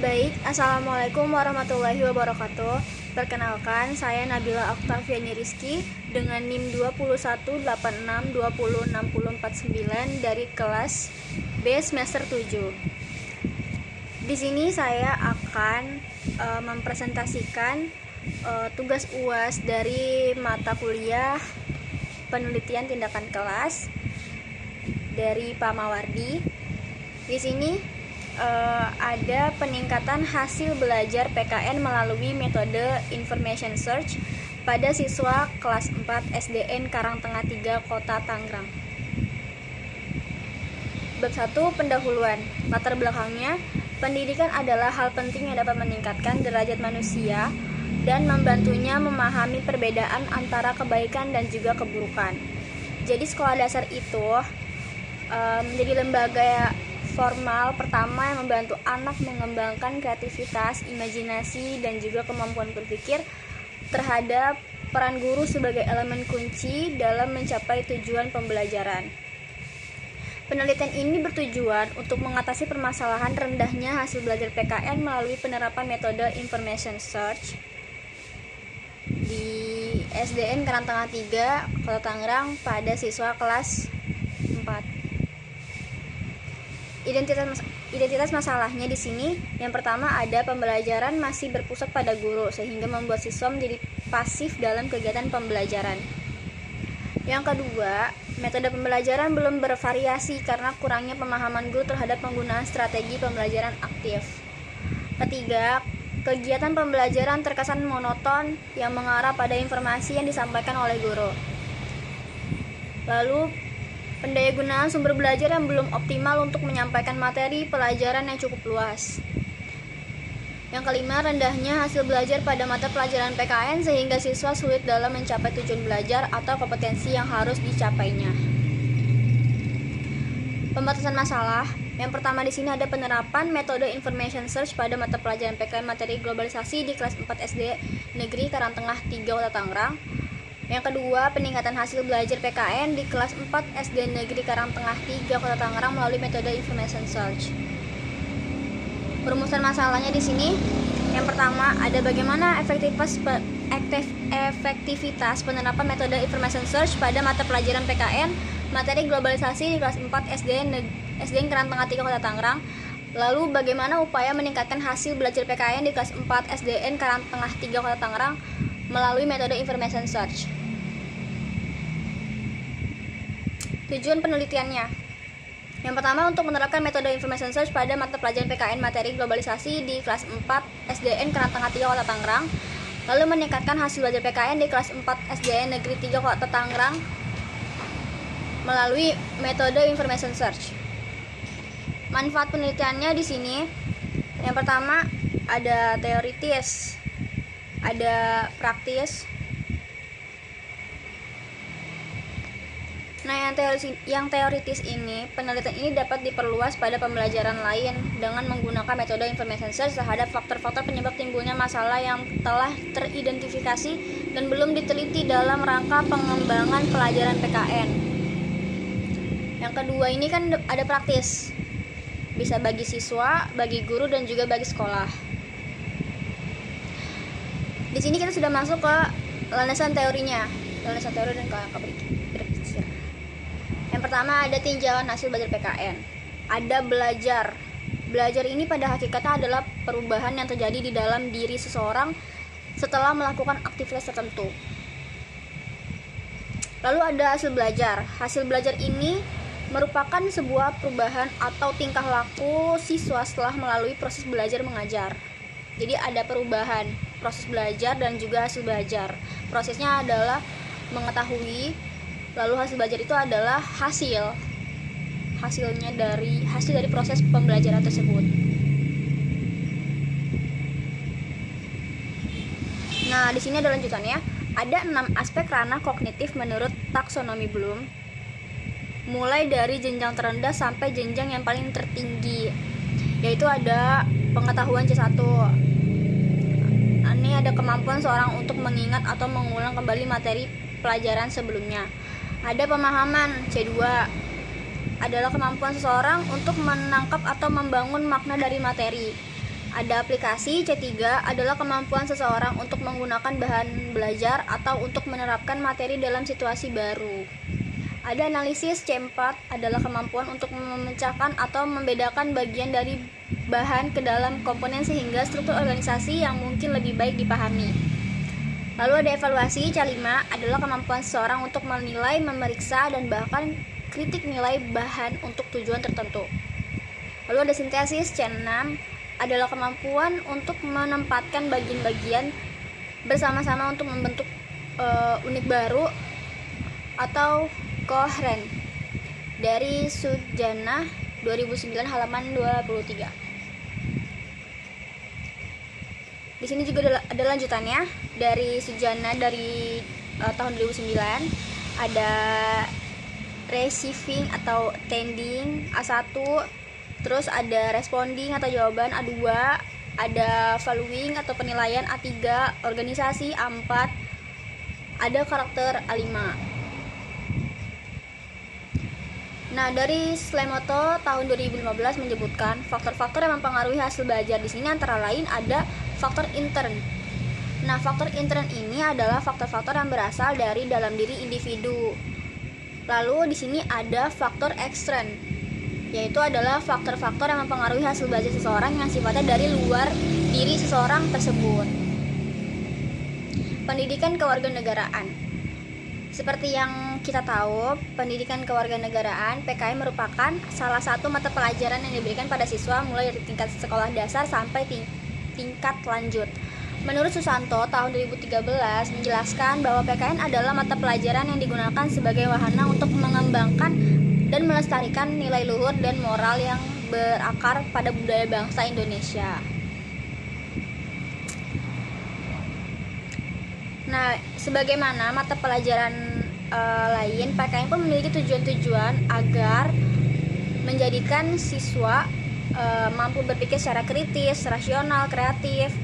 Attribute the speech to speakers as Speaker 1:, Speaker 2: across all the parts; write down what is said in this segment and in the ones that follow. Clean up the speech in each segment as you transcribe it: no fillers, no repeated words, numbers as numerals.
Speaker 1: Baik, Assalamualaikum warahmatullahi wabarakatuh. Perkenalkan, saya Nabila Oktaviani Rizky dengan NIM 2186206049 dari kelas B semester 7. Di sini saya akan mempresentasikan tugas UAS dari mata kuliah penelitian tindakan kelas dari Pak Mawardi. Di sini ada peningkatan hasil belajar PKN melalui metode Information Search pada siswa kelas 4 SDN Karangtengah 3 Kota Tangerang. Bab 1, pendahuluan. Latar belakangnya, pendidikan adalah hal penting yang dapat meningkatkan derajat manusia dan membantunya memahami perbedaan antara kebaikan dan juga keburukan. Jadi sekolah dasar itu menjadi lembaga formal pertama yang membantu anak mengembangkan kreativitas, imajinasi, dan juga kemampuan berpikir terhadap peran guru sebagai elemen kunci dalam mencapai tujuan pembelajaran. Penelitian ini bertujuan untuk mengatasi permasalahan rendahnya hasil belajar PKN melalui penerapan metode Information Search di SDN Karangtengah 3, Kota Tangerang pada siswa kelas 4. Identitas masalahnya di sini, yang pertama ada pembelajaran masih berpusat pada guru sehingga membuat siswa menjadi pasif dalam kegiatan pembelajaran. Yang kedua, metode pembelajaran belum bervariasi karena kurangnya pemahaman guru terhadap penggunaan strategi pembelajaran aktif. Ketiga, kegiatan pembelajaran terkesan monoton yang mengarah pada informasi yang disampaikan oleh guru. Lalu, pendayagunaan sumber belajar yang belum optimal untuk menyampaikan materi pelajaran yang cukup luas. Yang kelima, rendahnya hasil belajar pada mata pelajaran PKN sehingga siswa sulit dalam mencapai tujuan belajar atau kompetensi yang harus dicapainya. Pembatasan masalah. Yang pertama di sini ada penerapan metode Information Search pada mata pelajaran PKN materi globalisasi di kelas 4 SD Negeri Karangtengah 3 Kota Tangerang. Yang kedua, peningkatan hasil belajar PKN di kelas 4 SD Negeri Karangtengah 3 Kota Tangerang melalui metode Information Search. Perumusan masalahnya di sini, yang pertama ada bagaimana efektivitas penerapan metode Information Search pada mata pelajaran PKN materi globalisasi di kelas 4 SDN Karangtengah 3 Kota Tangerang. Lalu bagaimana upaya meningkatkan hasil belajar PKN di kelas 4 SDN Karangtengah 3 Kota Tangerang melalui metode Information Search. Tujuan penelitiannya. Yang pertama, untuk menerapkan metode Information Search pada mata pelajaran PKN materi globalisasi di kelas 4 SDN Karangtengah 3 Kota Tangerang, lalu meningkatkan hasil belajar PKN di kelas 4 SDN Negeri 3 Kota Tangerang melalui metode Information Search. Manfaat penelitiannya di sini, yang pertama ada teoritis, ada praktis. Nah, yang teoritis ini, penelitian ini dapat diperluas pada pembelajaran lain dengan menggunakan metode Information Search terhadap faktor-faktor penyebab timbulnya masalah yang telah teridentifikasi dan belum diteliti dalam rangka pengembangan pelajaran PKN. Yang kedua ini kan ada praktis, bisa bagi siswa, bagi guru, dan juga bagi sekolah. Di sini kita sudah masuk ke landasan teorinya, landasan teori dan kakak berpikir. Yang pertama ada tinjauan hasil belajar PKN. Ada belajar. Belajar ini pada hakikatnya adalah perubahan yang terjadi di dalam diri seseorang setelah melakukan aktivitas tertentu. Lalu ada hasil belajar. Hasil belajar ini merupakan sebuah perubahan atau tingkah laku siswa setelah melalui proses belajar mengajar. Jadi ada perubahan proses belajar dan juga hasil belajar. Prosesnya adalah mengetahui, lalu hasil belajar itu adalah hasil dari proses pembelajaran tersebut. Nah, di sini ada lanjutannya. Ada 6 aspek ranah kognitif menurut taksonomi Bloom, mulai dari jenjang terendah sampai jenjang yang paling tertinggi, yaitu ada pengetahuan C1. Ini ada kemampuan seorang untuk mengingat atau mengulang kembali materi pelajaran sebelumnya. Ada pemahaman C2, adalah kemampuan seseorang untuk menangkap atau membangun makna dari materi. Ada aplikasi. C3 adalah kemampuan seseorang untuk menggunakan bahan belajar atau untuk menerapkan materi dalam situasi baru. Ada analisis. C4 adalah kemampuan untuk memecahkan atau membedakan bagian dari bahan ke dalam komponen sehingga struktur organisasi yang mungkin lebih baik dipahami. Lalu ada evaluasi. C5 adalah kemampuan seseorang untuk menilai, memeriksa, dan bahkan kritik nilai bahan untuk tujuan tertentu. Lalu ada sintesis. C6 adalah kemampuan untuk menempatkan bagian-bagian bersama-sama untuk membentuk unit baru atau koheren. Dari Sujana 2009 halaman 23. Di sini juga ada lanjutannya dari Sujana dari tahun 2009. Ada receiving atau attending A1, terus ada responding atau jawaban A2, ada valuing atau penilaian A3, organisasi A4, ada karakter A5. Nah, dari Slemoto tahun 2015 menyebutkan faktor-faktor yang mempengaruhi hasil belajar. Di sini antara lain ada faktor intern. Nah, faktor intern ini adalah faktor-faktor yang berasal dari dalam diri individu. Lalu di sini ada faktor ekstern, yaitu adalah faktor-faktor yang mempengaruhi hasil belajar seseorang yang sifatnya dari luar diri seseorang tersebut. Pendidikan kewarganegaraan. Seperti yang kita tahu, pendidikan kewarganegaraan PKM merupakan salah satu mata pelajaran yang diberikan pada siswa mulai dari tingkat sekolah dasar sampai tingkat lanjut. Menurut Susanto tahun 2013 menjelaskan bahwa PKN adalah mata pelajaran yang digunakan sebagai wahana untuk mengembangkan dan melestarikan nilai luhur dan moral yang berakar pada budaya bangsa Indonesia. Nah, sebagaimana mata pelajaran lain, PKN pun memiliki tujuan-tujuan agar menjadikan siswa mampu berpikir secara kritis, rasional, kreatif,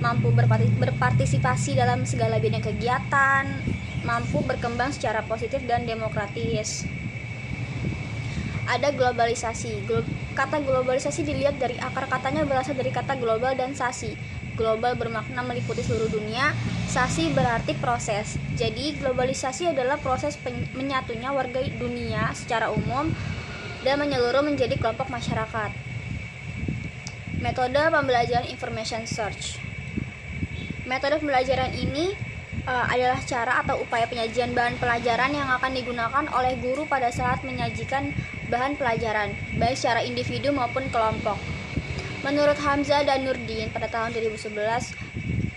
Speaker 1: mampu berpartisipasi dalam segala bidang kegiatan, mampu berkembang secara positif dan demokratis. Ada globalisasi. Kata globalisasi dilihat dari akar katanya berasal dari kata global dan sasi. Global bermakna meliputi seluruh dunia, sasi berarti proses. Jadi globalisasi adalah proses menyatunya warga dunia secara umum dan menyeluruh menjadi kelompok masyarakat. Metode pembelajaran information search. Metode pembelajaran ini adalah cara atau upaya penyajian bahan pelajaran yang akan digunakan oleh guru pada saat menyajikan bahan pelajaran, baik secara individu maupun kelompok. Menurut Hamzah dan Nurdin pada tahun 2011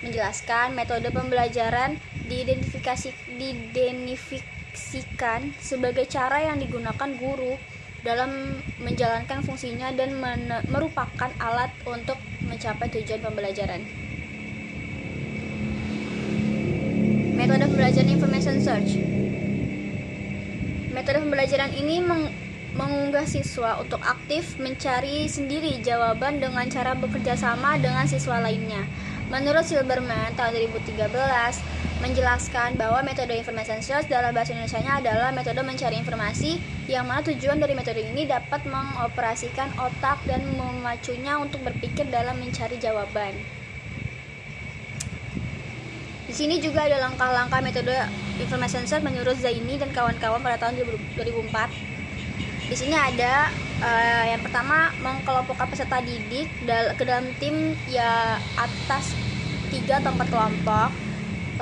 Speaker 1: menjelaskan metode pembelajaran diidentifikasikan sebagai cara yang digunakan guru dalam menjalankan fungsinya dan merupakan alat untuk mencapai tujuan pembelajaran. Metode pembelajaran information search. Metode pembelajaran ini mengunggah siswa untuk aktif mencari sendiri jawaban dengan cara bekerja sama dengan siswa lainnya. Menurut Silberman tahun 2013 menjelaskan bahwa metode information search dalam bahasa Indonesianya adalah metode mencari informasi yang mana tujuan dari metode ini dapat mengoperasikan otak dan memacunya untuk berpikir dalam mencari jawaban. Di sini juga ada langkah-langkah metode information search menurut Zaini dan kawan-kawan pada tahun 2004. Di sini ada yang pertama, mengkelompokkan peserta didik ke dalam tim ya atas 3 atau 4 kelompok.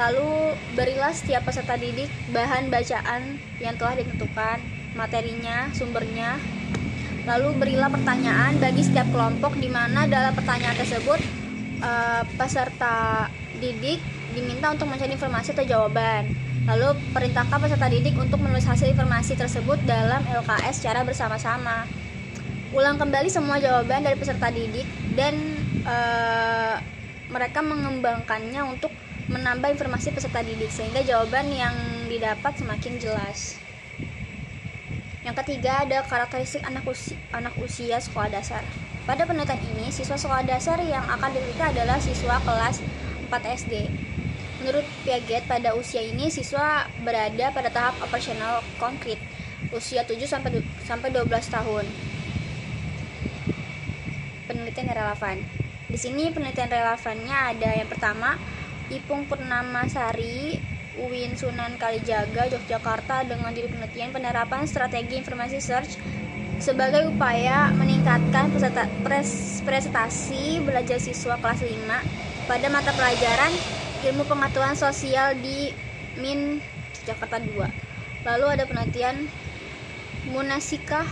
Speaker 1: Lalu berilah setiap peserta didik bahan bacaan yang telah ditentukan, materinya, sumbernya. Lalu berilah pertanyaan bagi setiap kelompok di mana dalam pertanyaan tersebut peserta didik diminta untuk mencari informasi atau jawaban. Lalu perintahkan peserta didik untuk menulis hasil informasi tersebut dalam LKS secara bersama-sama. Ulang kembali semua jawaban dari peserta didik dan mereka mengembangkannya untuk menambah informasi peserta didik sehingga jawaban yang didapat semakin jelas. Yang ketiga ada karakteristik anak usia sekolah dasar. Pada penelitian ini, siswa sekolah dasar yang akan diteliti adalah siswa kelas 4 SD. Menurut Piaget, pada usia ini siswa berada pada tahap operasional konkret, usia 7 sampai 12 tahun. Penelitian yang relevan. Di sini penelitian relevannya ada yang pertama, Ipung Purnamasari, UIN Sunan Kalijaga, Yogyakarta dengan judul penelitian penerapan strategi informasi search sebagai upaya meningkatkan prestasi belajar siswa kelas 5 pada mata pelajaran Ilmu Pengetahuan Sosial di MIN Jakarta 2. Lalu ada penelitian Munasikah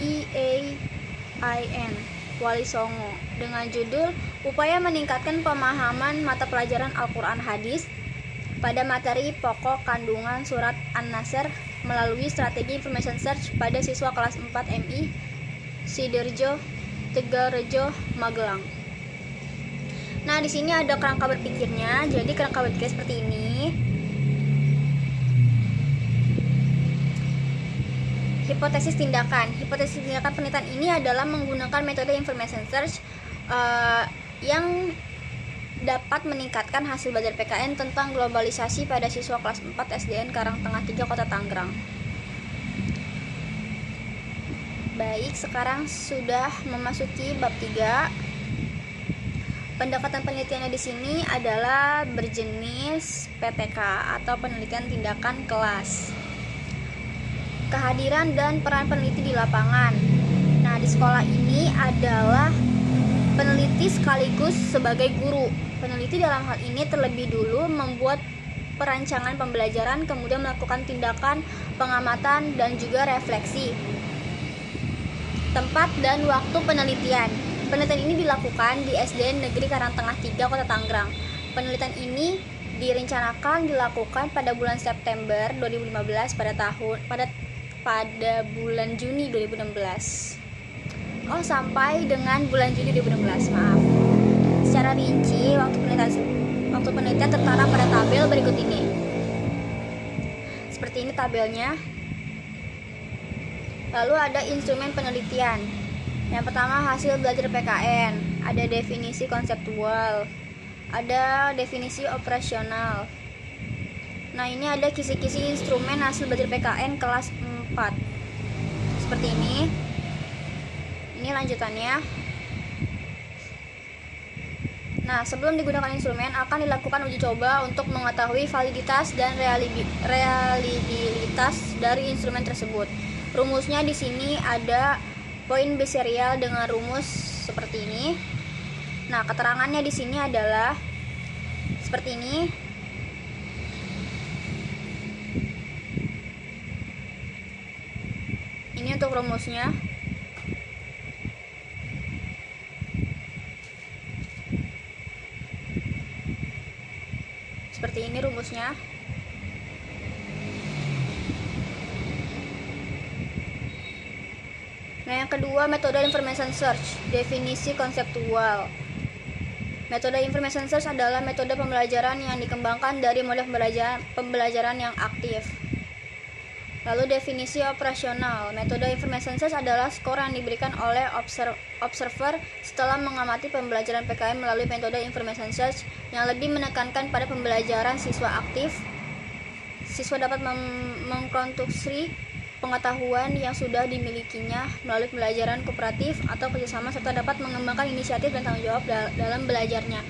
Speaker 1: IAIN Wali Songo dengan judul Upaya Meningkatkan Pemahaman Mata Pelajaran Al-Quran Hadis pada materi pokok kandungan surat An-Nasr melalui strategi information search pada siswa kelas 4 MI Sidoarjo, Tegalrejo, Magelang. Nah, di sini ada kerangka berpikirnya. Jadi kerangka berpikir seperti ini. Hipotesis tindakan penelitian ini adalah menggunakan metode information search yang dapat meningkatkan hasil belajar PKN tentang globalisasi pada siswa kelas 4 SDN Karangtengah 3 Kota Tangerang. Baik, sekarang sudah memasuki bab 3. Pendekatan penelitiannya di sini adalah berjenis PTK atau penelitian tindakan kelas. Kehadiran dan peran peneliti di lapangan. Nah, di sekolah ini adalah peneliti sekaligus sebagai guru. Peneliti dalam hal ini terlebih dulu membuat perancangan pembelajaran, kemudian melakukan tindakan pengamatan dan juga refleksi. Tempat dan waktu penelitian. Penelitian ini dilakukan di SDN Negeri Karangtengah 3 Kota Tangerang. Penelitian ini direncanakan dilakukan pada bulan September 2015 pada bulan Juni 2016. Sampai dengan bulan Juni 2016, maaf. Secara rinci, waktu penelitian tertara pada tabel berikut ini. Seperti ini tabelnya. Lalu ada instrumen penelitian. Yang pertama, hasil belajar PKN. Ada definisi konseptual. Ada definisi operasional. Nah, ini ada kisi-kisi instrumen hasil belajar PKN kelas 4. Seperti ini. Ini lanjutannya. Nah, sebelum digunakan instrumen akan dilakukan uji coba untuk mengetahui validitas dan reliabilitas dari instrumen tersebut. Rumusnya di sini ada poin B serial dengan rumus seperti ini. Nah, keterangannya di sini adalah seperti ini. Ini untuk rumusnya. Seperti ini rumusnya. Nah, yang kedua, metode information search, definisi konseptual. Metode information search adalah metode pembelajaran yang dikembangkan dari model pembelajaran yang aktif. Lalu definisi operasional. Metode information search adalah skor yang diberikan oleh observer setelah mengamati pembelajaran PKN melalui metode information search yang lebih menekankan pada pembelajaran siswa aktif. Siswa dapat mengkonstruksi pengetahuan yang sudah dimilikinya melalui pembelajaran kooperatif atau kerjasama serta dapat mengembangkan inisiatif dan tanggung jawab dalam belajarnya.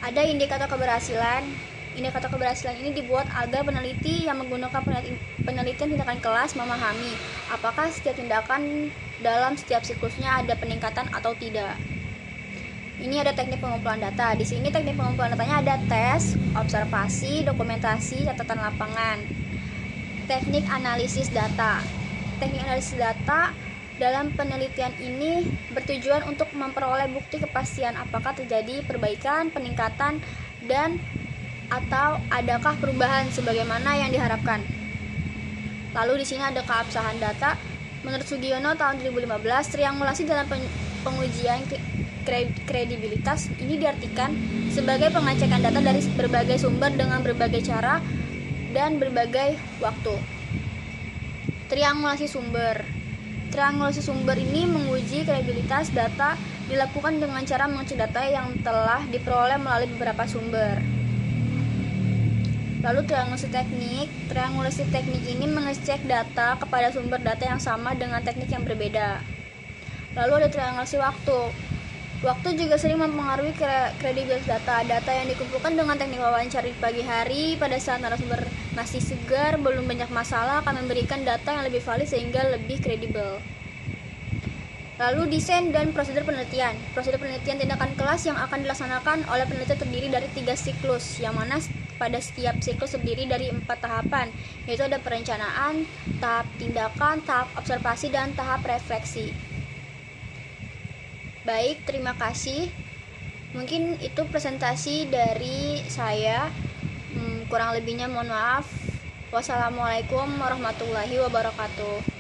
Speaker 1: Ada indikator keberhasilan. Indikator keberhasilan ini dibuat agar peneliti yang menggunakan penelitian tindakan kelas memahami apakah setiap tindakan dalam setiap siklusnya ada peningkatan atau tidak. Ini ada teknik pengumpulan data. Di sini teknik pengumpulan datanya ada tes, observasi, dokumentasi, catatan lapangan. Teknik analisis data. Teknik analisis data dalam penelitian ini bertujuan untuk memperoleh bukti kepastian apakah terjadi perbaikan, peningkatan, dan atau adakah perubahan sebagaimana yang diharapkan. Lalu di sini ada keabsahan data. Menurut Sugiono tahun 2015, triangulasi dalam pengujian kredibilitas ini diartikan sebagai pengecekan data dari berbagai sumber dengan berbagai cara dan berbagai waktu. Triangulasi sumber. Triangulasi sumber ini menguji kredibilitas data dilakukan dengan cara mengecek data yang telah diperoleh melalui beberapa sumber. Lalu triangulasi teknik. Triangulasi teknik ini mengecek data kepada sumber data yang sama dengan teknik yang berbeda. Lalu ada triangulasi waktu. Waktu juga sering mempengaruhi kredibilitas data. Data yang dikumpulkan dengan teknik wawancara di pagi hari pada saat narasumber masih segar, belum banyak masalah, akan memberikan data yang lebih valid sehingga lebih kredibel. Lalu desain dan prosedur penelitian. Prosedur penelitian tindakan kelas yang akan dilaksanakan oleh peneliti terdiri dari 3 siklus, yang mana pada setiap siklus terdiri dari 4 tahapan, yaitu ada perencanaan, tahap tindakan, tahap observasi, dan tahap refleksi. Baik, terima kasih. Mungkin itu presentasi dari saya. Kurang lebihnya mohon maaf. Wassalamualaikum warahmatullahi wabarakatuh.